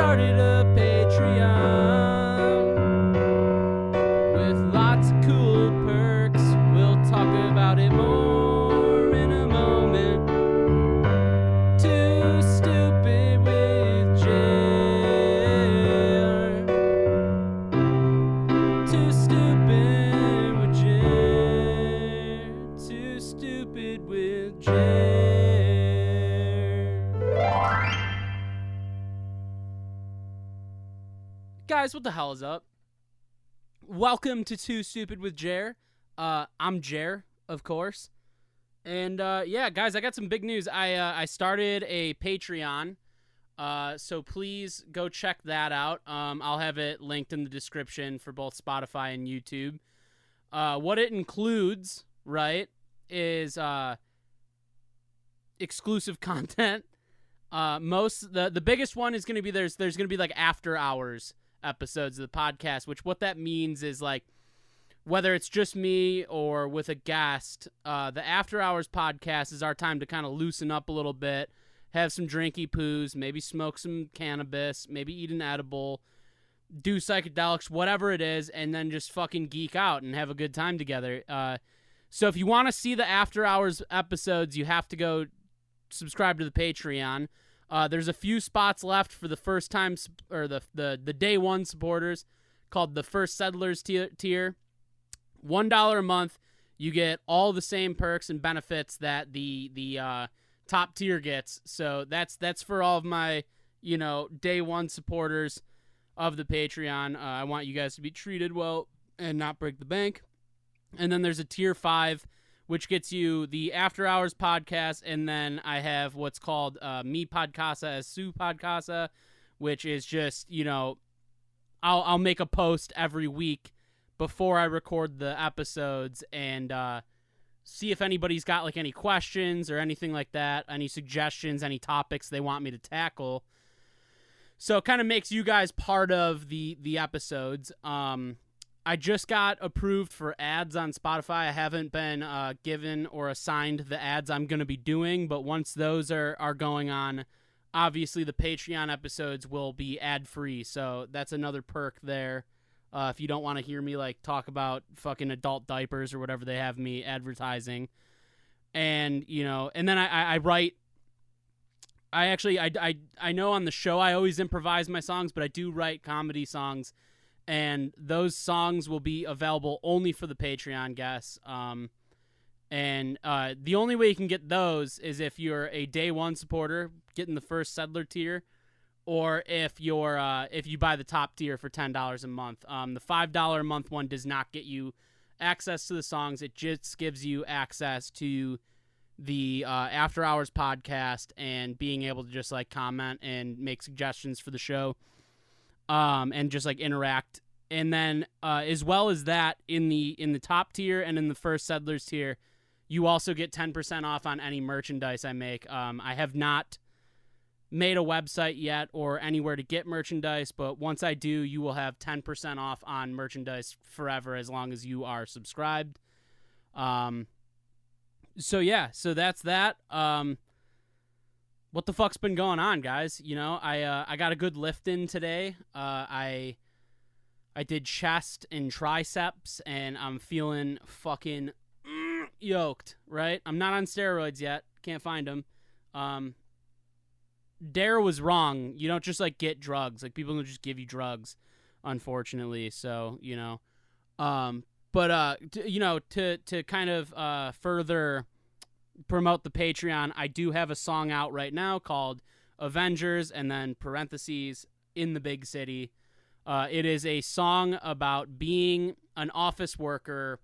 started a Patreon with lots of cool perks. We'll talk about it more in a moment. Too stupid with Jer. Too stupid with Jer. Too stupid with Jer. Guys, what the hell is up? Welcome to Too Stupid with Jer. I'm Jer, of course. And yeah, guys, I got some big news. I started a Patreon, so please go check that out. I'll have it linked in the description for both Spotify and YouTube. What it includes, right, is exclusive content. The biggest one is going to be there's going to be like after hours episodes of the podcast, which what that means is like whether it's just me or with a guest, the after hours podcast is our time to kind of loosen up a little bit, have some drinky poos, maybe smoke some cannabis, maybe eat an edible, do psychedelics, whatever it is, and then just fucking geek out and have a good time together. So if you want to see the after hours episodes, you have to go subscribe to the Patreon. There's a few spots left for the first time or the day one supporters called the First Settlers tier. $1 a month, you get all the same perks and benefits that the top tier gets. So that's for all of my day one supporters of the Patreon. I want you guys to be treated well and not break the bank. And then there's a tier 5, which gets you the After Hours podcast, and then I have what's called Me Podcasa as Su Podcasa, which is just, I'll make a post every week before I record the episodes and see if anybody's got like any questions or anything like that, any suggestions, any topics they want me to tackle. So it kind of makes you guys part of the episodes. I just got approved for ads on Spotify. I haven't been given or assigned the ads I'm going to be doing, but once those are going on, obviously the Patreon episodes will be ad-free, so that's another perk there. If you don't want to hear me like talk about fucking adult diapers or whatever they have me advertising. And, and then I write. I know on the show I always improvise my songs, but I do write comedy songs. And those songs will be available only for the Patreon guests. And the only way you can get those is if you're a day one supporter, getting the First Settler tier, or if you buy the top tier for $10 a month. The $5 a month one does not get you access to the songs. It just gives you access to the After Hours podcast and being able to just like comment and make suggestions for the show. And just like interact. And then as well as that, in the top tier and in the First Settlers tier, you also get 10% off on any merchandise I make. I have not made a website yet or anywhere to get merchandise, but once I do, you will have 10% off on merchandise forever as long as you are subscribed. So yeah, so that's that. What the fuck's been going on, guys? I got a good lift in today. I did chest and triceps, and I'm feeling fucking yoked, right? I'm not on steroids yet. Can't find them. Dare was wrong. You don't just, like, get drugs. Like, people don't just give you drugs, unfortunately. So, to kind of further promote the Patreon, I do have a song out right now called Avengers and then parentheses in the big city. It is a song about being an office worker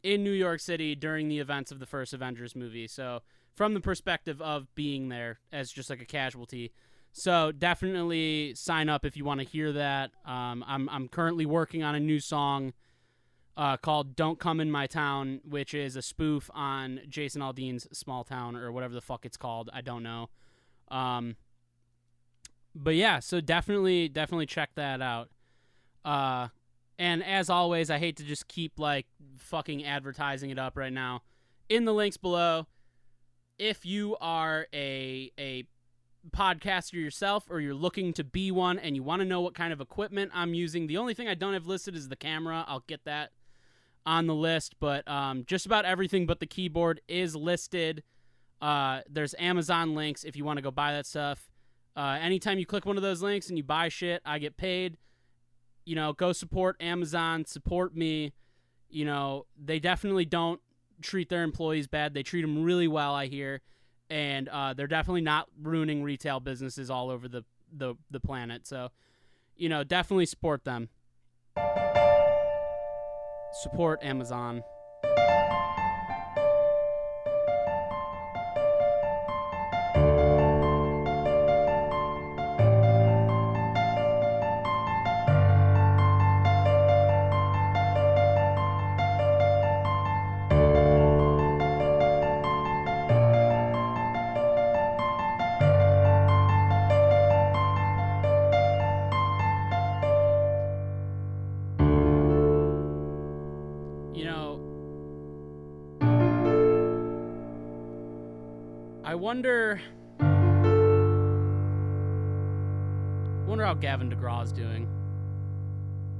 in New York City during the events of the first Avengers movie. So from the perspective of being there as just like a casualty. So definitely sign up if you want to hear that. I'm currently working on a new song called Don't Come in My Town, which is a spoof on Jason Aldean's Small Town or whatever the fuck it's called. I don't know. But yeah, so definitely check that out. And as always, I hate to just keep like fucking advertising it up right now. In the links below, if you are a podcaster yourself, or you're looking to be one and you want to know what kind of equipment I'm using, the only thing I don't have listed is the camera. I'll get that on the list, but just about everything but the keyboard is listed. There's Amazon links if you want to go buy that stuff. Anytime you click one of those links and you buy shit, I get paid. You know, go support Amazon, support me. You know, they definitely don't treat their employees bad. They treat them really well, I hear. And they're definitely not ruining retail businesses all over the planet. So, you know, definitely support them. Support Amazon. I wonder how Gavin DeGraw's doing.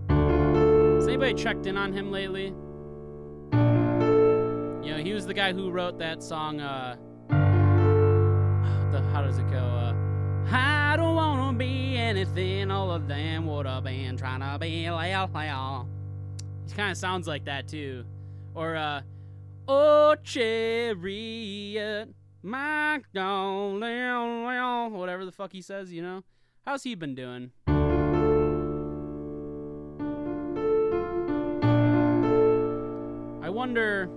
Has anybody checked in on him lately? You know, he was the guy who wrote that song, how does it go? I don't want to be anything all of them would have been trying to be. He kind of sounds like that, too. Or, oh, chariot. My darling, whatever the fuck he says, you know? How's he been doing? I wonder...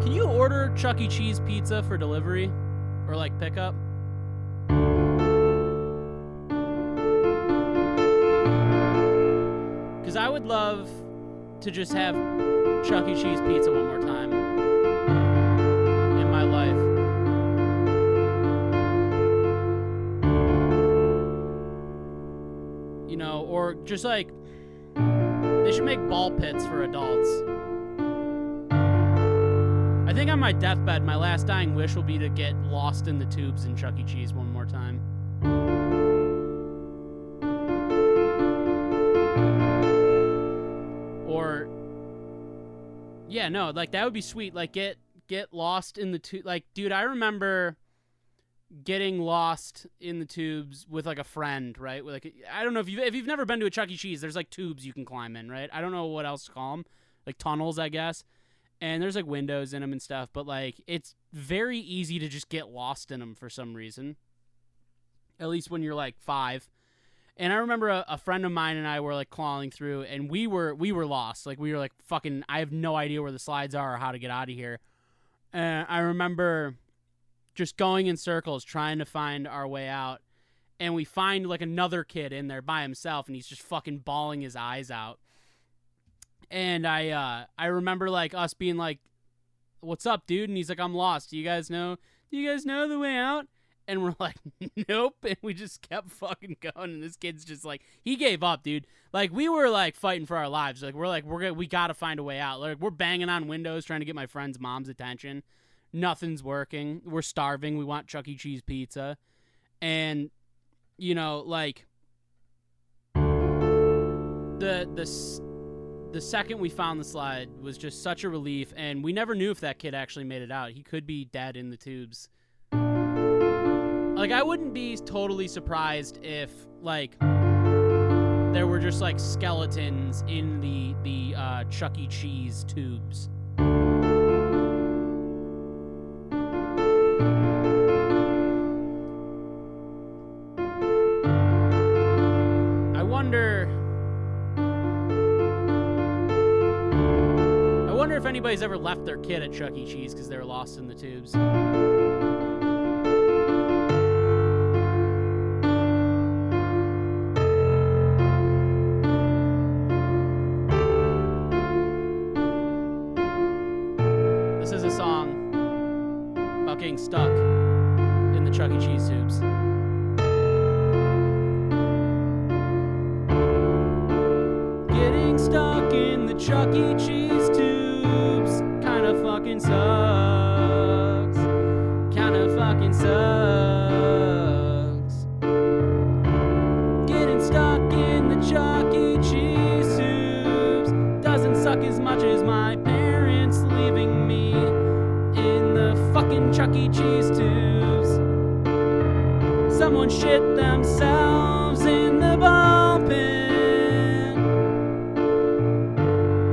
Can you order Chuck E. Cheese pizza for delivery? Or, like, pickup? Because I would love to just have Chuck E. Cheese pizza one more time. Life. You know, or just like they should make ball pits for adults. I think on my deathbed, my last dying wish will be to get lost in the tubes in Chuck E. Cheese one more time. Or yeah, no, like that would be sweet. Like get lost in the tube. Like, dude, I remember getting lost in the tubes with like a friend, right? Like, I don't know if you've never been to a Chuck E. Cheese, there's like tubes you can climb in, right? I don't know what else to call them, like tunnels, I guess. And there's like windows in them and stuff, but like it's very easy to just get lost in them for some reason. At least when you're like 5. And I remember a friend of mine and I were like clawing through, and we were lost. Like we were like fucking, I have no idea where the slides are or how to get out of here. And I remember just going in circles trying to find our way out. And we find like another kid in there by himself, and he's just fucking bawling his eyes out. And I remember like us being like, "What's up, dude?" And he's like, "I'm lost. Do you guys know the way out?" And we're like, "Nope." And we just kept fucking going. And this kid's just like, he gave up, dude. Like we were like fighting for our lives. Like we gotta find a way out. Like we're banging on windows trying to get my friend's mom's attention. Nothing's working. We're starving. We want Chuck E. Cheese pizza. And you know, like the second we found the slide was just such a relief, and we never knew if that kid actually made it out. He could be dead in the tubes. Like, I wouldn't be totally surprised if, like, there were just, like, skeletons in the Chuck E. Cheese tubes. I wonder if anybody's ever left their kid at Chuck E. Cheese because they were lost in the tubes. This is a song about getting stuck in the Chuck E. Cheese tubes. Getting stuck in the Chuck E. Cheese tubes kinda fucking sucks. Kinda Someone shit themselves in the ball pit.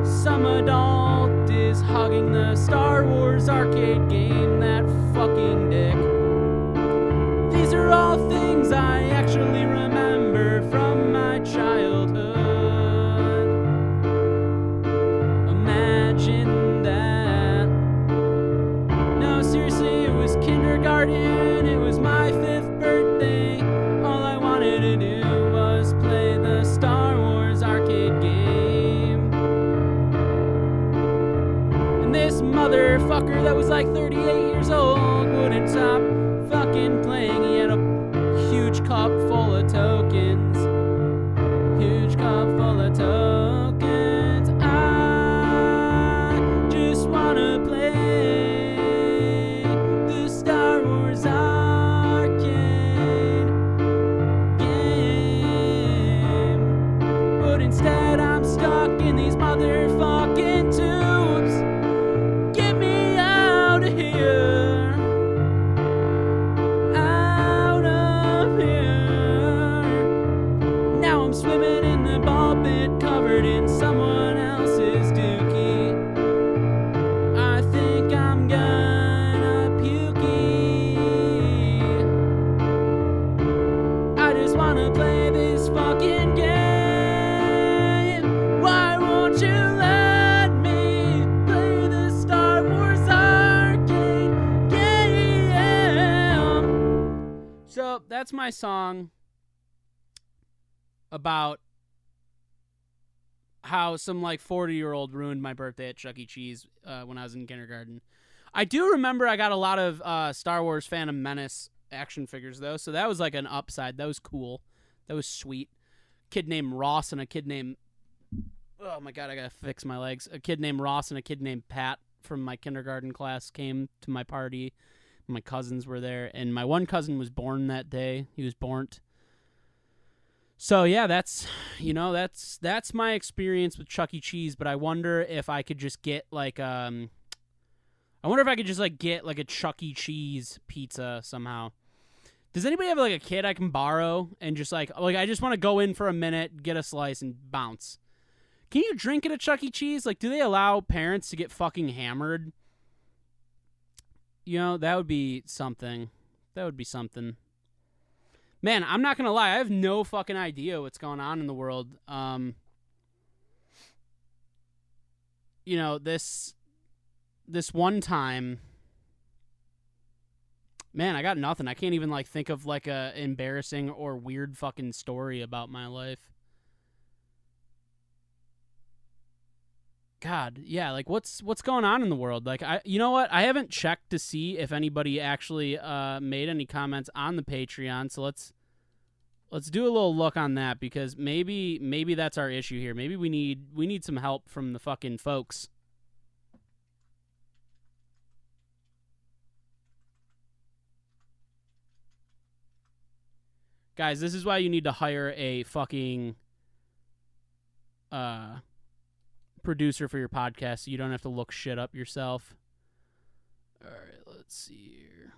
Some adult is hugging the Star Wars arcade game, that fucking dick. These are all things I actually remember from my childhood. Imagine that. No, seriously, it was kindergarten, it was my 5th birthday. All I wanted to do was play the Star Wars arcade game. And this motherfucker that was like 38 years old wouldn't stop fucking playing. He had a huge cup full of tokens. Huge cup full of tokens. I just wanna play the Star Wars arcade game. But instead I'm stuck in these motherfucking tubes. Get me out of here. Out of here. Now I'm swimming in the ball pit covered in someone else's dookie. I think I'm gonna pukey. I just wanna play this fucking game. Why won't you let me play the Star Wars arcade game? So that's my song about how some like 40-year-old ruined my birthday at Chuck E. Cheese when I was in kindergarten. I do remember I got a lot of Star Wars Phantom Menace action figures though, so that was like an upside. That was cool. That was sweet. Kid named Ross and a kid named, oh my god, I gotta fix my legs. A kid named Ross and a kid named Pat from my kindergarten class came to my party. My cousins were there, and my one cousin was born that day. He was born. So yeah, that's my experience with Chuck E. Cheese. But I wonder if I could just get like get like a Chuck E. Cheese pizza somehow. Does anybody have like a kid I can borrow and just like I just want to go in for a minute, get a slice, and bounce? Can you drink at a Chuck E. Cheese? Like, do they allow parents to get fucking hammered? You know, that would be something. That would be something. Man, I'm not going to lie. I have no fucking idea what's going on in the world. You know, this one time, man, I got nothing. I can't even like think of like a embarrassing or weird fucking story about my life. God, yeah, like what's going on in the world? Like you know what? I haven't checked to see if anybody actually made any comments on the Patreon. So let's do a little look on that, because maybe that's our issue here. Maybe we need some help from the fucking folks. Guys, this is why you need to hire a fucking producer for your podcast so you don't have to look shit up yourself. All right, let's see here.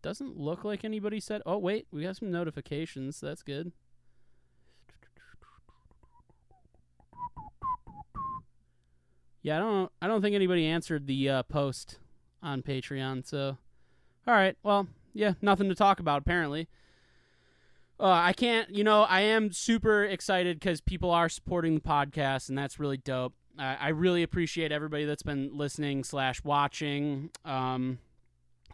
Doesn't look like anybody said... Oh, wait, we got some notifications. That's good. Yeah, I don't think anybody answered the post on Patreon, so... All right, well, yeah, nothing to talk about, apparently. I can't, I am super excited because people are supporting the podcast, and that's really dope. I really appreciate everybody that's been listening / watching.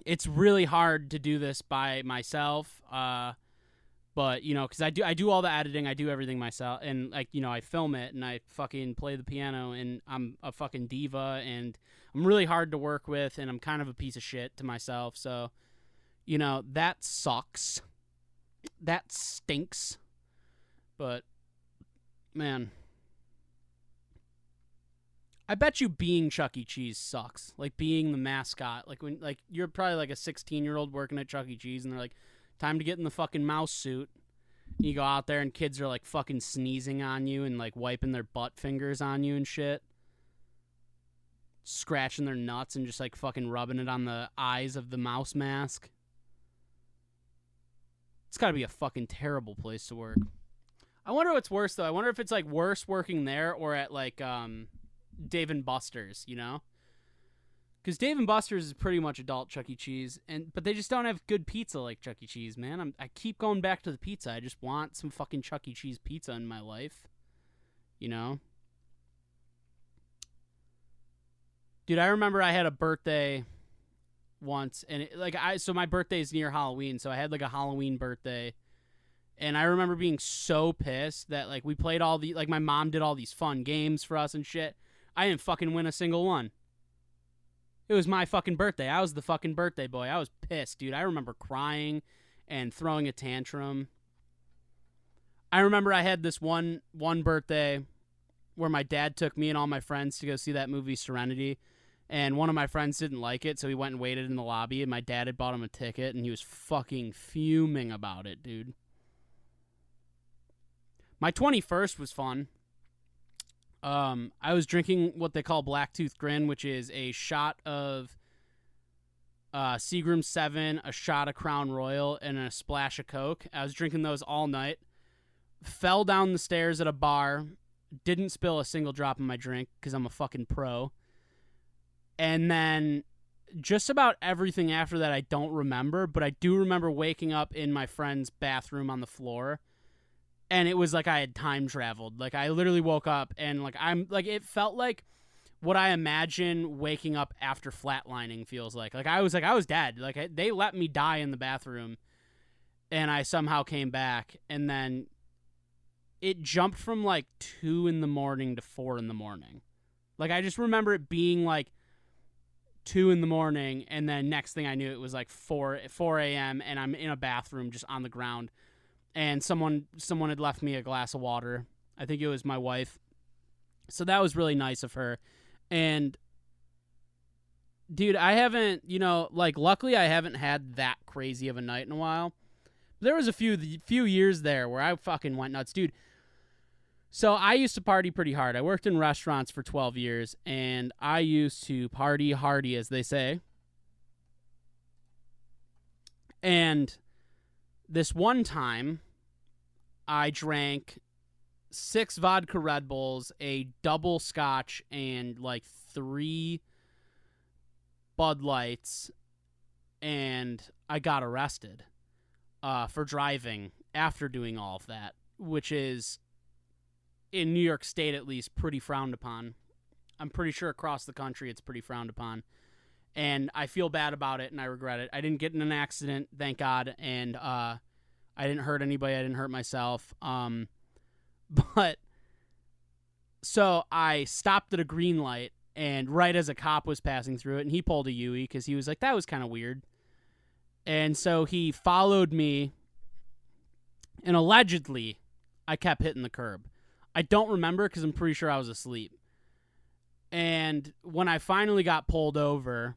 It's really hard to do this by myself, but, because I do all the editing, I do everything myself, and, I film it, and I fucking play the piano, and I'm a fucking diva, and I'm really hard to work with, and I'm kind of a piece of shit to myself, so, that sucks. That stinks. But, man, I bet you being Chuck E. Cheese sucks. Like, being the mascot. Like, when you're probably like a 16-year-old working at Chuck E. Cheese, and they're like, time to get in the fucking mouse suit. And you go out there, and kids are like fucking sneezing on you and like wiping their butt fingers on you and shit. Scratching their nuts and just like fucking rubbing it on the eyes of the mouse mask. It's got to be a fucking terrible place to work. I wonder what's worse, though. I wonder if it's, like, worse working there or at, like, Dave & Buster's, you know? Because Dave & Buster's is pretty much adult Chuck E. Cheese, but they just don't have good pizza like Chuck E. Cheese, man. I keep going back to the pizza. I just want some fucking Chuck E. Cheese pizza in my life, you know? Dude, I remember I had a birthday once, and so my birthday is near Halloween, so I had, like, a Halloween birthday. And I remember being so pissed that, like, we played my mom did all these fun games for us and shit. I didn't fucking win a single one. It was my fucking birthday. I was the fucking birthday boy. I was pissed, dude. I remember crying and throwing a tantrum. I remember I had this one birthday where my dad took me and all my friends to go see that movie Serenity. And one of my friends didn't like it, so he went and waited in the lobby, and my dad had bought him a ticket, and he was fucking fuming about it, dude. My 21st was fun. I was drinking what they call Blacktooth Grin, which is a shot of Seagram 7, a shot of Crown Royal, and a splash of Coke. I was drinking those all night. Fell down the stairs at a bar. Didn't spill a single drop of my drink because I'm a fucking pro. And then just about everything after that I don't remember, but I do remember waking up in my friend's bathroom on the floor. And it was like I had time traveled. Like, I literally woke up and, like, it felt like what I imagine waking up after flatlining feels like. Like, I was dead. Like, they let me die in the bathroom, and I somehow came back. And then it jumped from, like, 2 in the morning to 4 in the morning. Like, I just remember it being, like, 2 in the morning, and then next thing I knew, it was, like, 4 a.m., and I'm in a bathroom just on the ground. And someone had left me a glass of water. I think it was my wife. So that was really nice of her. And, dude, I haven't, luckily I haven't had that crazy of a night in a while. There was a few years there where I fucking went nuts. Dude, so I used to party pretty hard. I worked in restaurants for 12 years, and I used to party hardy, as they say. And this one time, I drank 6 vodka Red Bulls, a double scotch, and like 3 Bud Lights, and I got arrested for driving after doing all of that, which is, in New York State at least, pretty frowned upon. I'm pretty sure across the country it's pretty frowned upon. And I feel bad about it, and I regret it. I didn't get in an accident, thank God, and I didn't hurt anybody. I didn't hurt myself. But so I stopped at a green light, and right as a cop was passing through it, and he pulled a Yui because he was like, that was kind of weird. And so he followed me, and allegedly I kept hitting the curb. I don't remember because I'm pretty sure I was asleep. And when I finally got pulled over,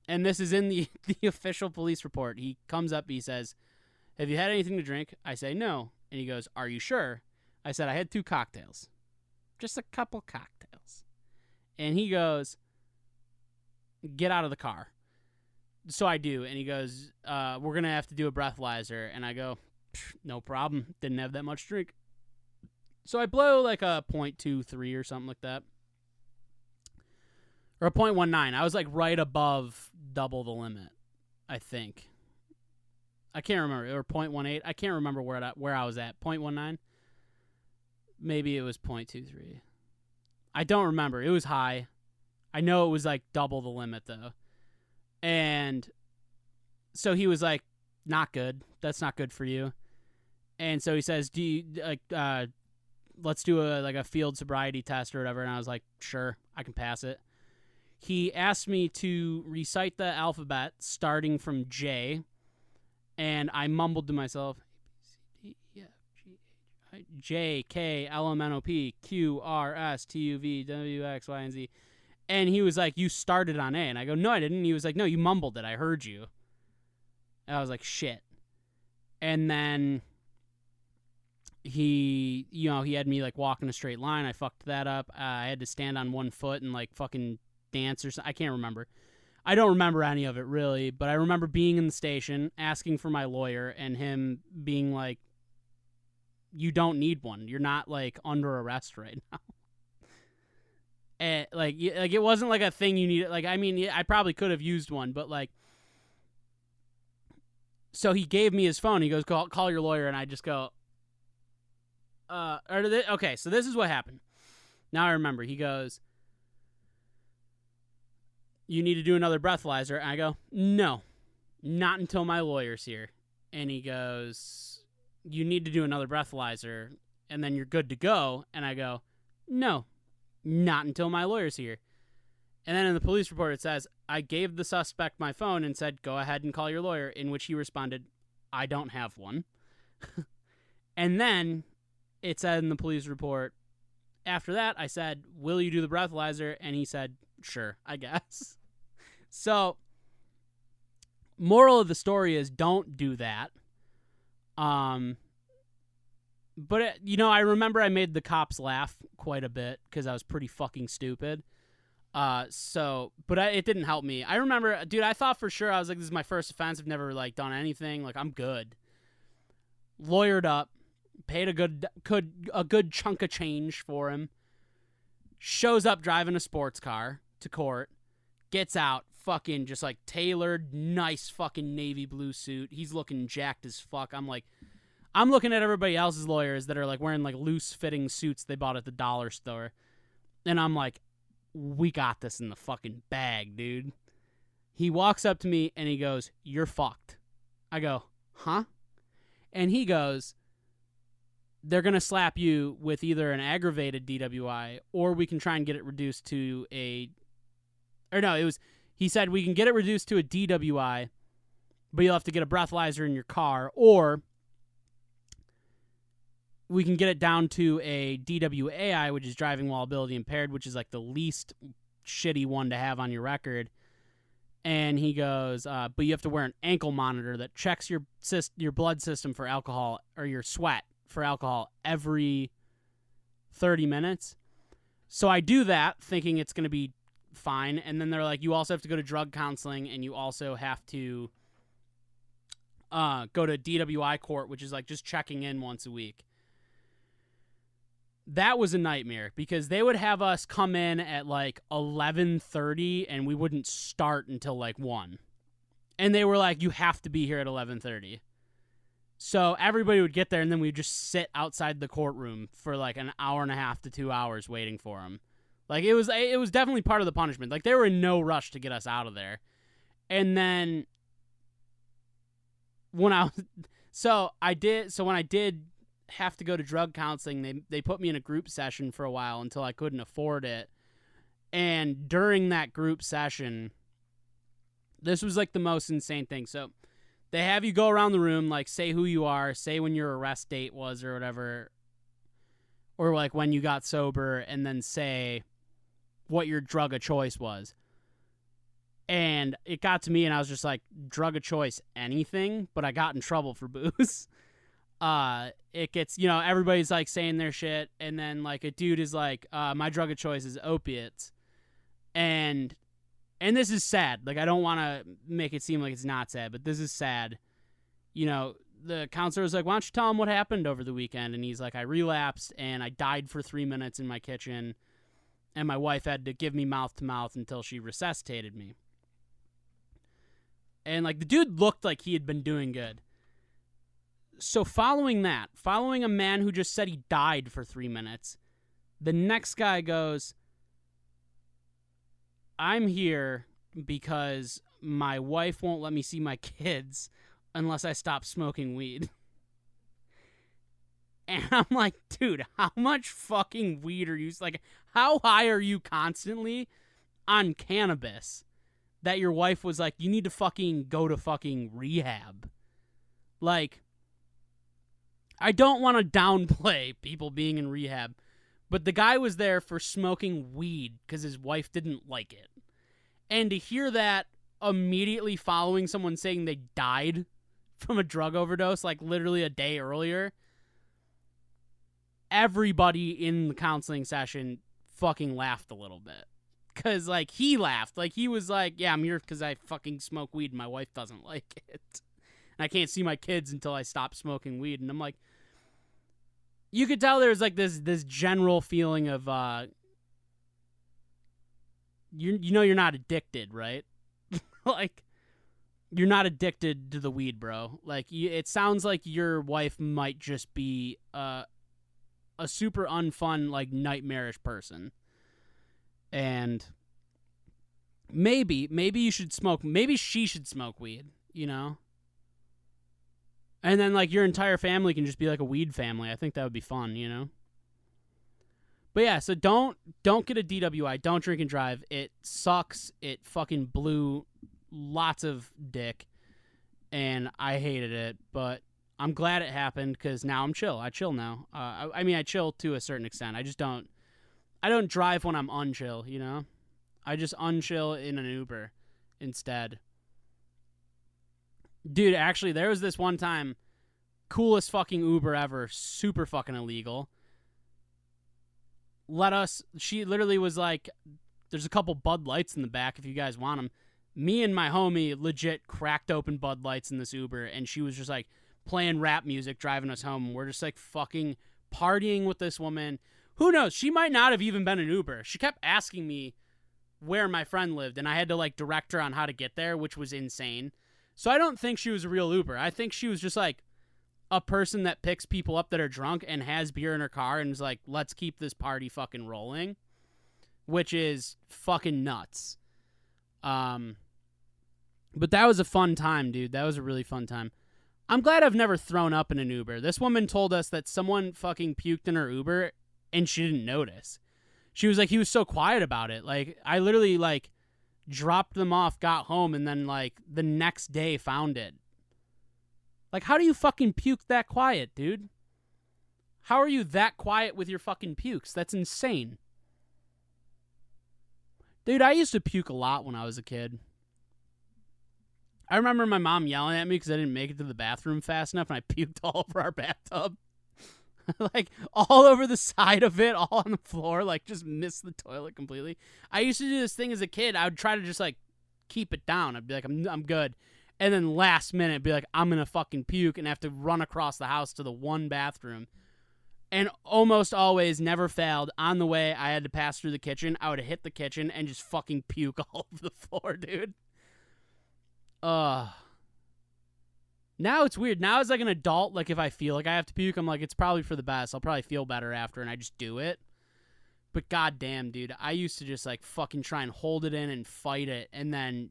and this is in the official police report, he comes up, he says, have you had anything to drink? I say, no. And he goes, are you sure? I said, I had 2 cocktails. Just a couple cocktails. And he goes, get out of the car. So I do. And he goes, we're going to have to do a breathalyzer. And I go, no problem. Didn't have that much drink. So I blow like a 0.23 or something like that. Or a 0.19. I was like right above double the limit, I think. I can't remember. Or 0.18. I can't remember where I was at. 0.19? Maybe it was 0.23. I don't remember. It was high. I know it was like double the limit, though. And so he was like, not good. That's not good for you. And so he says, let's do a field sobriety test or whatever. And I was like, sure, I can pass it. He asked me to recite the alphabet starting from J, and I mumbled to myself, J, K, L, M, N, O, P, Q, R, S, T, U, V, W, X, Y, and Z. And he was like, you started on A. And I go, no, I didn't. And he was like, no, you mumbled it. I heard you. And I was like, shit. And then he had me like walk in a straight line. I fucked that up. I had to stand on one foot and like fucking dance or something. I can't remember. I don't remember any of it really, but I remember being in the station, asking for my lawyer, and him being like, you don't need one. You're not, like, under arrest right now. And, like it wasn't like a thing you needed. Like, I mean, I probably could have used one, but, like, so he gave me his phone. He goes, call your lawyer, and I just go, okay, so this is what happened. Now I remember. He goes, you need to do another breathalyzer. And I go, no, not until my lawyer's here. And he goes, you need to do another breathalyzer, and then you're good to go. And I go, no, not until my lawyer's here. And then in the police report, it says, I gave the suspect my phone and said, go ahead and call your lawyer, in which he responded, I don't have one. And then it said in the police report, after that, I said, will you do the breathalyzer? And he said, sure, I guess. So, moral of the story is don't do that. But, I remember I made the cops laugh quite a bit because I was pretty fucking stupid. It didn't help me. I remember, dude, I thought for sure, I was like, this is my first offense. I've never, like, done anything. Like, I'm good. Lawyered up. Paid a good chunk of change for him. Shows up driving a sports car to court. Gets out, fucking just like tailored, nice fucking navy blue suit. He's looking jacked as fuck. I'm looking at everybody else's lawyers that are like wearing like loose fitting suits they bought at the dollar store. And I'm like, we got this in the fucking bag, dude. He walks up to me and he goes, you're fucked. I go, huh? And he goes, they're going to slap you with either an aggravated DWI or we can try and get it reduced to he said we can get it reduced to a DWI, but you'll have to get a breathalyzer in your car, or we can get it down to a DWAI, which is driving while ability impaired, which is like the least shitty one to have on your record. And he goes, but you have to wear an ankle monitor that checks your blood system for alcohol, or your sweat for alcohol, every 30 minutes. So I do that thinking it's going to be fine. And then they're like, you also have to go to drug counseling, and you also have to go to DWI court, which is like just checking in once a week. That was a nightmare because they would have us come in at like 11:30 and we wouldn't start until like 1. And they were like, you have to be here at 11:30. So everybody would get there, and then we'd just sit outside the courtroom for like an hour and a half to 2 hours waiting for them. Like, it was definitely part of the punishment. Like, they were in no rush to get us out of there. And then when I did have to go to drug counseling, they put me in a group session for a while until I couldn't afford it. And during that group session, this was like the most insane thing. So they have you go around the room, like, say who you are, say when your arrest date was or whatever, or like when you got sober, and then say what your drug of choice was. And it got to me, and I was just like, drug of choice, anything, but I got in trouble for booze. It gets, everybody's like saying their shit, and then like a dude is like, my drug of choice is opiates. And this is sad. Like, I don't want to make it seem like it's not sad, but this is sad. The counselor was like, why don't you tell him what happened over the weekend? And he's like, I relapsed, and I died for 3 minutes in my kitchen, and my wife had to give me mouth-to-mouth until she resuscitated me. And, like, the dude looked like he had been doing good. So following a man who just said he died for 3 minutes, the next guy goes, I'm here because my wife won't let me see my kids unless I stop smoking weed. And I'm like, dude, how much fucking weed are you... Like, how high are you constantly on cannabis that your wife was like, you need to fucking go to fucking rehab? Like, I don't want to downplay people being in rehab, but the guy was there for smoking weed because his wife didn't like it. And to hear that immediately following someone saying they died from a drug overdose, like literally a day earlier, everybody in the counseling session fucking laughed a little bit. Because, like, he laughed. Like, he was like, yeah, I'm here because I fucking smoke weed and my wife doesn't like it. And I can't see my kids until I stop smoking weed. And I'm like, you could tell there's, like, this general feeling of, you know you're not addicted, right? Like, you're not addicted to the weed, bro. Like, it sounds like your wife might just be a super unfun, like, nightmarish person. And maybe you should smoke. Maybe she should smoke weed, you know? And then, like, your entire family can just be like a weed family. I think that would be fun, you know? But yeah, so don't get a DWI. Don't drink and drive. It sucks. It fucking blew lots of dick. And I hated it. But I'm glad it happened because now I'm chill. I chill now. I mean, I chill to a certain extent. I don't drive when I'm unchill, you know? I just unchill in an Uber instead. Dude, actually, there was this one time, coolest fucking Uber ever, super fucking illegal. She literally was like, there's a couple Bud Lights in the back if you guys want them. Me and my homie legit cracked open Bud Lights in this Uber, and she was just like playing rap music, driving us home. And we're just like fucking partying with this woman. Who knows? She might not have even been an Uber. She kept asking me where my friend lived, and I had to, like, direct her on how to get there, which was insane. So I don't think she was a real Uber. I think she was just, like, a person that picks people up that are drunk and has beer in her car and is like, let's keep this party fucking rolling, which is fucking nuts. But that was a fun time, dude. That was a really fun time. I'm glad I've never thrown up in an Uber. This woman told us that someone fucking puked in her Uber and she didn't notice. She was like, he was so quiet about it. Like, I literally, like, dropped them off, got home, and then, like, the next day found it. Like, how do you fucking puke that quiet, dude? How are you that quiet with your fucking pukes? That's insane. Dude, I used to puke a lot when I was a kid. I remember my mom yelling at me because I didn't make it to the bathroom fast enough, and I puked all over our bathtub. Like, all over the side of it, all on the floor, like, just missed the toilet completely. I used to do this thing as a kid. I would try to just, like, keep it down. I'd be like, I'm good. And then last minute, be like, I'm going to fucking puke and have to run across the house to the one bathroom. And almost always, never failed, on the way, I had to pass through the kitchen. I would hit the kitchen and just fucking puke all over the floor, dude. Now it's weird. Now as like an adult, like if I feel like I have to puke, I'm like, it's probably for the best. I'll probably feel better after, and I just do it. But goddamn, dude, I used to just like fucking try and hold it in and fight it, and then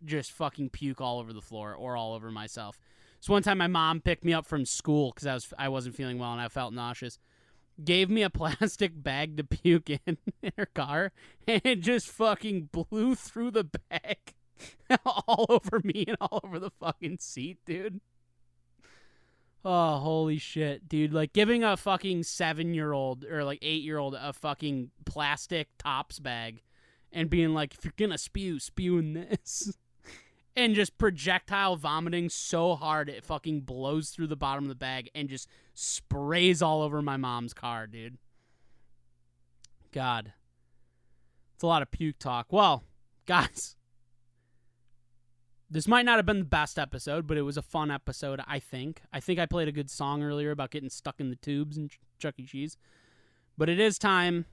just fucking puke all over the floor or all over myself. So one time my mom picked me up from school because I wasn't feeling well and I felt nauseous. Gave me a plastic bag to puke in her car, and it just fucking blew through the bag all over me and all over the fucking seat, dude. Oh, holy shit, dude. Like, giving a fucking 7-year-old or, like, 8-year-old a fucking plastic Tops bag and being like, if you're gonna spew in this. And just projectile vomiting so hard it fucking blows through the bottom of the bag and just sprays all over my mom's car, dude. God. It's a lot of puke talk. Well, guys, this might not have been the best episode, but it was a fun episode, I think. I think I played a good song earlier about getting stuck in the tubes in Chuck E. Cheese. But it is time.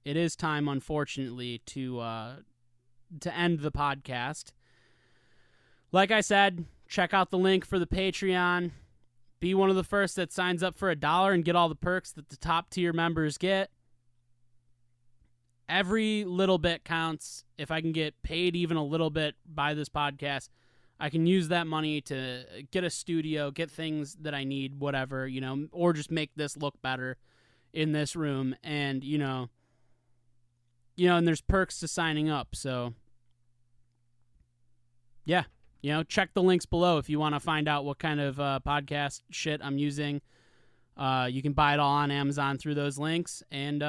It is time, unfortunately, to end the podcast. Like I said, check out the link for the Patreon. Be one of the first that signs up for $1 and get all the perks that the top tier members get. Every little bit counts. If I can get paid even a little bit by this podcast, I can use that money to get a studio, get things that I need, whatever, you know, or just make this look better in this room. And, and there's perks to signing up. So, yeah, check the links below if you want to find out what kind of podcast shit I'm using. You can buy it all on Amazon through those links. And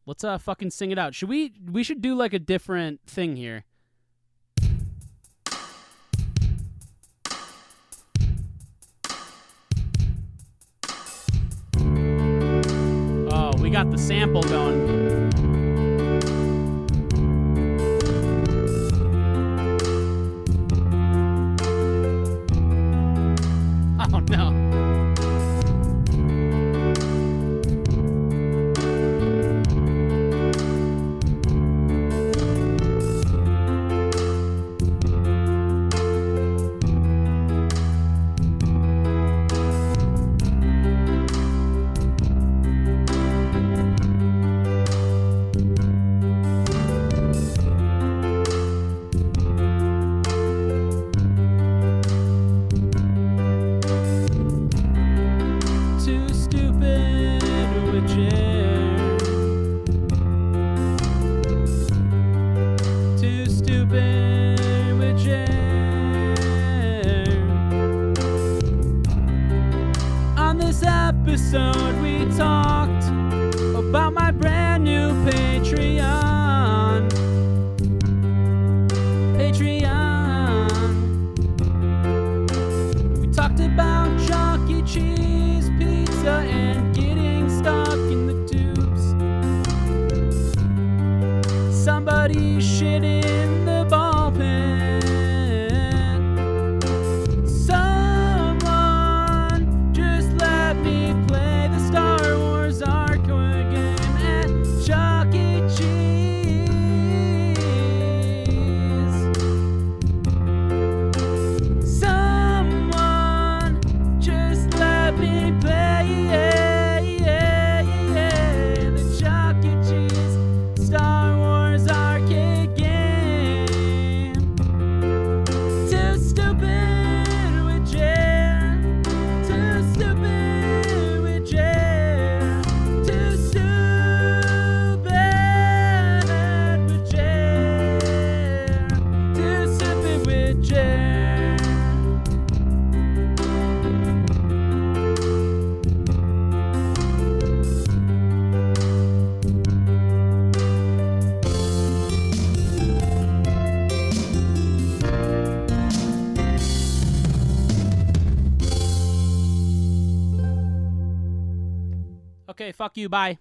let's fucking sing it out. We should do like a different thing here. Oh, we got the sample going. about Chuck E. Cheese pizza and getting stuck in the tubes. Somebody shit in the ball pit. Someone just let me play the Star Wars arcade game at Chuck E. Cheese. Someone just let me play the Chuck E. Cheese Star Wars arcade game. Too stupid with Jer. Too stupid with Jer. Too stupid with Jer. Too stupid with Jer. Okay, fuck you, bye.